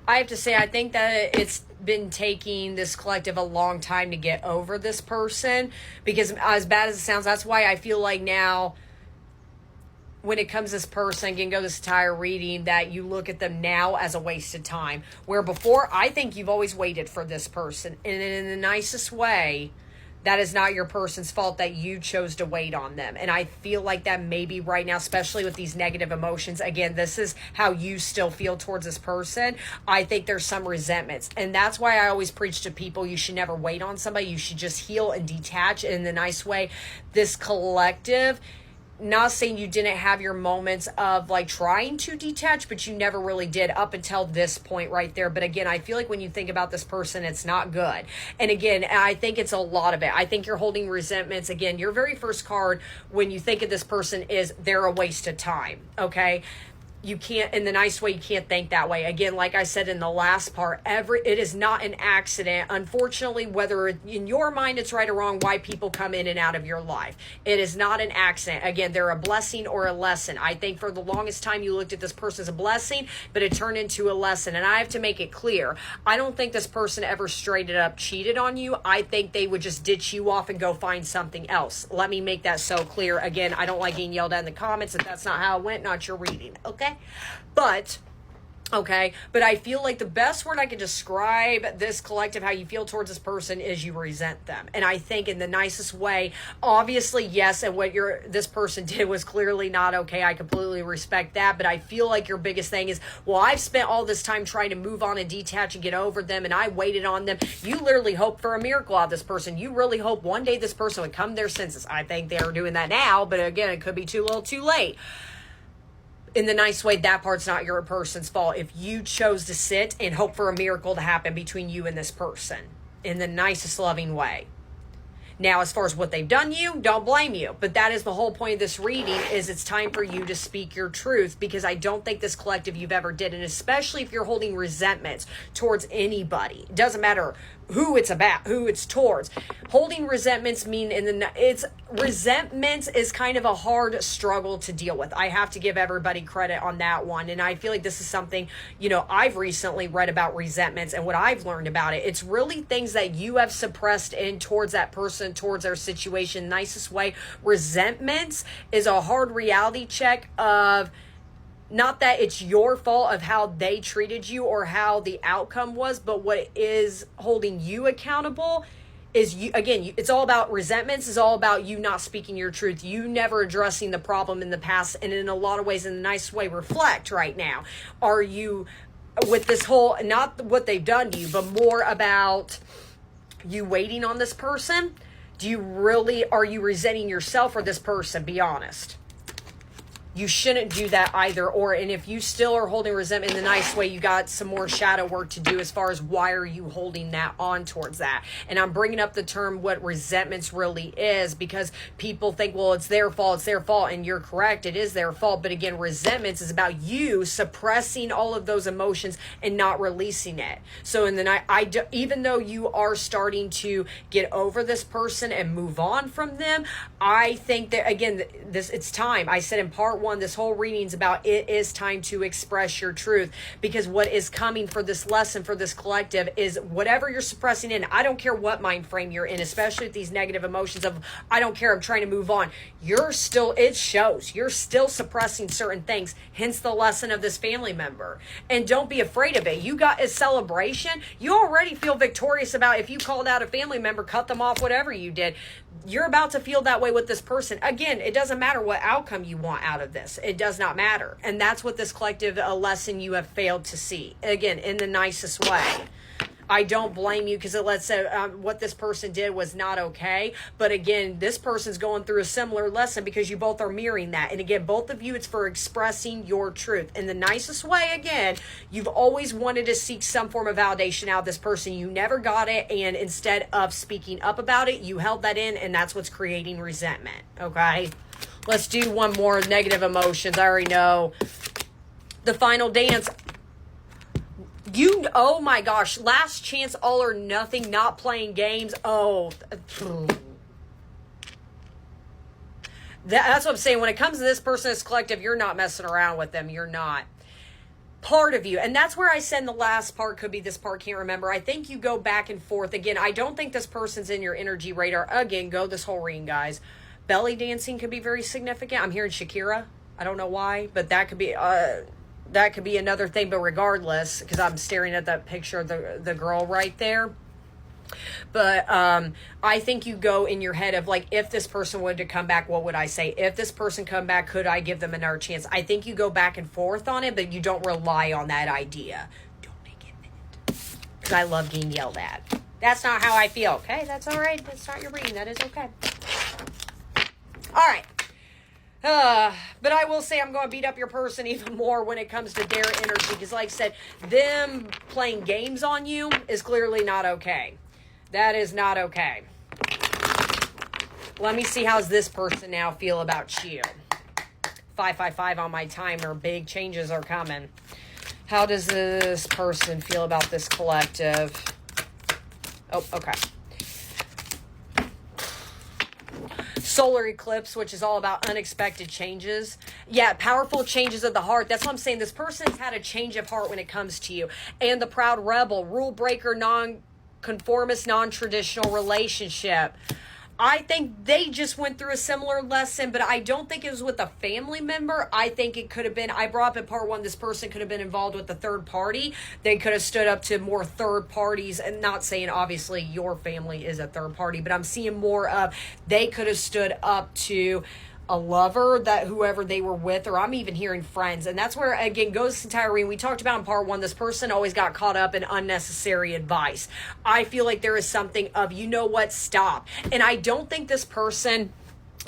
I have to say, I think that it's been taking this collective a long time to get over this person, because as bad as it sounds, that's why I feel like now when it comes to this person, can go this entire reading, that you look at them now as a wasted time. Where before, I think you've always waited for this person. And in the nicest way, that is not your person's fault that you chose to wait on them. And I feel like that maybe right now, especially with these negative emotions, again, this is how you still feel towards this person. I think there's some resentments. And that's why I always preach to people, you should never wait on somebody. You should just heal and detach in the nice way. This collective, not saying you didn't have your moments of like trying to detach, but you never really did up until this point right there. But again, I feel like when you think about this person, it's not good. And again, I think it's a lot of it. I think you're holding resentments. Again, your very first card when you think of this person is they're a waste of time. Okay. You can't, in the nice way, you can't think that way. Again, like I said in the last part, it is not an accident. Unfortunately, whether in your mind it's right or wrong, why people come in and out of your life. It is not an accident. Again, they're a blessing or a lesson. I think for the longest time you looked at this person as a blessing, but it turned into a lesson. And I have to make it clear, I don't think this person ever straight up cheated on you. I think they would just ditch you off and go find something else. Let me make that so clear. Again, I don't like getting yelled at in the comments. If that's not how it went, not your reading. Okay? But I feel like the best word I could describe this collective, how you feel towards this person, is you resent them. And I think in the nicest way, obviously, yes, and what this person did was clearly not okay. I completely respect that. But I feel like your biggest thing is, well, I've spent all this time trying to move on and detach and get over them, and I waited on them. You literally hope for a miracle out of this person. You really hope one day this person would come to their senses. I think they're doing that now, but again, it could be too little too late. In the nice way, that part's not your person's fault. If you chose to sit and hope for a miracle to happen between you and this person, in the nicest loving way. Now, as far as what they've done you, don't blame you. But that is the whole point of this reading, is it's time for you to speak your truth, because I don't think this collective you've ever did. And especially if you're holding resentments towards anybody, it doesn't matter who it's about, who it's towards. Holding resentments resentments is kind of a hard struggle to deal with. I have to give everybody credit on that one. And I feel like this is something, I've recently read about resentments, and what I've learned about it, it's really things that you have suppressed in towards that person, towards their situation. Nicest way, resentments is a hard reality check of, not that it's your fault of how they treated you or how the outcome was, but what is holding you accountable is it's all about resentments. Is all about you not speaking your truth, you never addressing the problem in the past, and in a lot of ways, in a nice way, reflect right now. Are you, with this whole, not what they've done to you, but more about you waiting on this person? Are you resenting yourself or this person? Be honest. You shouldn't do that either. And if you still are holding resentment in the nice way, you got some more shadow work to do as far as why are you holding that on towards that. And I'm bringing up the term what resentments really is, because people think, well, it's their fault. And you're correct. It is their fault. But again, resentments is about you suppressing all of those emotions and not releasing it. So in the night, even though you are starting to get over this person and move on from them, I think that, again, it's time. I said in part one, this whole reading's about it is time to express your truth, because what is coming for this lesson, for this collective, is whatever you're suppressing in. I don't care what mind frame you're in, especially with these negative emotions of, I don't care, I'm trying to move on. It shows you're still suppressing certain things, hence the lesson of this family member. And don't be afraid of it. You got a celebration. You already feel victorious about if you called out a family member, cut them off, whatever you did. You're about to feel that way with this person. Again, it doesn't matter what outcome you want out of this. It does not matter. And that's what this collective, a lesson you have failed to see. Again, in the nicest way. I don't blame you, because let's say what this person did was not okay. But again, this person's going through a similar lesson, because you both are mirroring that. And again, both of you, it's for expressing your truth. In the nicest way, again, you've always wanted to seek some form of validation out of this person. You never got it. And instead of speaking up about it, you held that in. And that's what's creating resentment. Okay? Let's do one more, negative emotions. I already know. The final dance. Oh my gosh, last chance, all or nothing, not playing games. That's what I'm saying. When it comes to this person, this collective, you're not messing around with them. You're not. part of you. And that's where I said in the last part, could be this part, can't remember. I think you go back and forth. Again, I don't think this person's in your energy radar. Again, go this whole reading, guys. Belly dancing could be very significant. I'm hearing Shakira. I don't know why, but that could be another thing. But regardless, because I'm staring at that picture of the girl right there. But I think you go in your head of like, if this person were to come back, what would I say? If this person come back, could I give them another chance? I think you go back and forth on it, but you don't rely on that idea. Don't make it fit. Because I love getting yelled at. That's not how I feel. Okay, that's all right. That's not your reading. That is okay. All right. But I will say I'm going to beat up your person even more when it comes to their energy. Because like I said, them playing games on you is clearly not okay. That is not okay. Let me see how's this person now feel about you. 555 on my timer. Big changes are coming. How does this person feel about this collective? Oh, okay. Solar eclipse, which is all about unexpected changes. Yeah, powerful changes of the heart. That's what I'm saying. This person's had a change of heart when it comes to you. And the proud rebel, rule breaker, non-conformist, non-traditional relationship. I think they just went through a similar lesson, but I don't think it was with a family member. I think it could have been, I brought up in part one, this person could have been involved with the third party. They could have stood up to more third parties, and not saying obviously your family is a third party, but I'm seeing more of they could have stood up to a lover, that whoever they were with, or I'm even hearing friends. And that's where, again, goes this entire reading. We talked about in part one, this person always got caught up in unnecessary advice. I feel like there is something of, you know what, stop. And I don't think this person,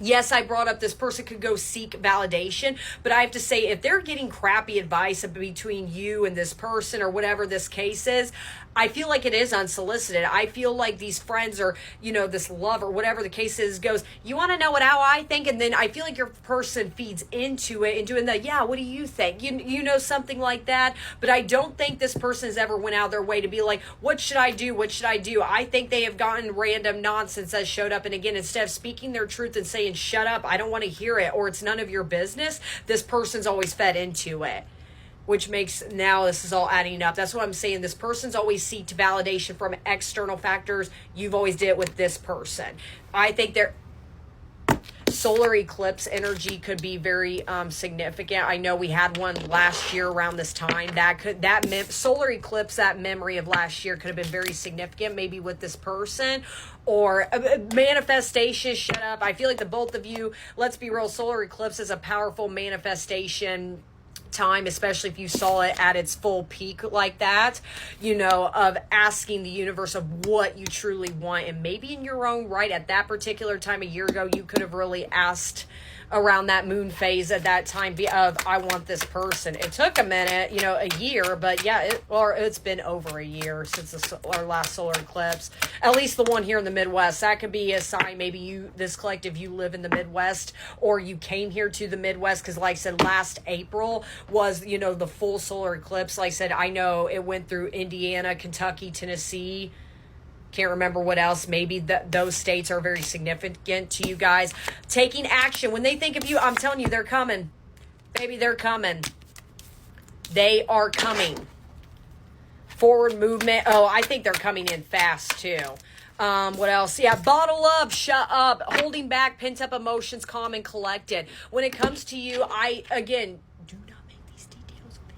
yes, I brought up this person could go seek validation, but I have to say, if they're getting crappy advice between you and this person or whatever this case is, I feel like it is unsolicited. I feel like these friends or, you know, this love or whatever the case is goes, you want to know how I think? And then I feel like your person feeds into it and doing the, yeah, what do you think? You know, something like that. But I don't think this person has ever went out of their way to be like, what should I do? What should I do? I think they have gotten random nonsense that showed up. And again, instead of speaking their truth and saying, shut up, I don't want to hear it, or it's none of your business, this person's always fed into it. Which makes, now this is all adding up. That's what I'm saying. This person's always seeked validation from external factors. You've always did it with this person. I think their solar eclipse energy could be very significant. I know we had one last year around this time. Solar eclipse, that memory of last year could have been very significant, maybe with this person. Or manifestation, shut up. I feel like the both of you, let's be real, solar eclipse is a powerful manifestation time, especially if you saw it at its full peak like that, you know, of asking the universe of what you truly want. And maybe in your own right at that particular time a year ago, you could have really asked around that moon phase at that time of, I want this person. It took a minute, you know, a year, but yeah, it's been over a year since our last solar eclipse, at least the one here in the Midwest. That could be a sign. Maybe this collective, you live in the Midwest, or you came here to the Midwest, because like I said, last April was, you know, the full solar eclipse. Like I said, I know it went through Indiana, Kentucky, Tennessee, can't remember what else. Maybe those states are very significant to you guys. Taking action. When they think of you, I'm telling you, they're coming. Baby, they're coming. They are coming. Forward movement. Oh, I think they're coming in fast too. What else? Yeah, bottle up, shut up, holding back, pent up emotions, calm and collected. When it comes to you, again, do not make these details big.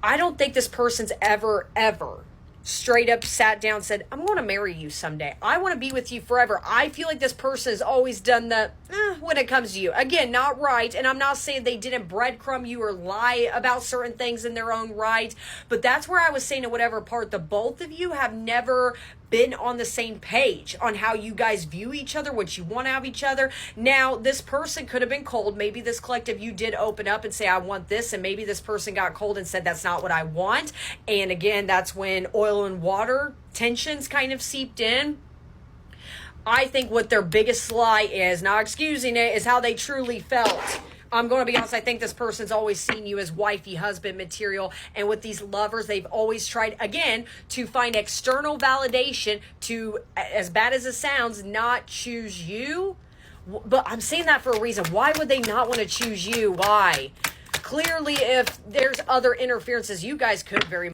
I don't think this person's ever straight up sat down and said, I'm going to marry you someday. I want to be with you forever. I feel like this person has always done the, when it comes to you. Again, not right. And I'm not saying they didn't breadcrumb you or lie about certain things in their own right. But that's where I was saying, in whatever part, the both of you have never been on the same page on how you guys view each other, what you want out of each other. Now, this person could have been cold. Maybe this collective, you did open up and say, I want this. And maybe this person got cold and said, that's not what I want. And again, that's when oil and water tensions kind of seeped in. I think what their biggest lie is, not excusing it, is how they truly felt. I'm going to be honest, I think this person's always seen you as wifey, husband material. And with these lovers, they've always tried, again, to find external validation to, as bad as it sounds, not choose you. But I'm saying that for a reason. Why would they not want to choose you? Why? clearly if there's other interferences, you guys could very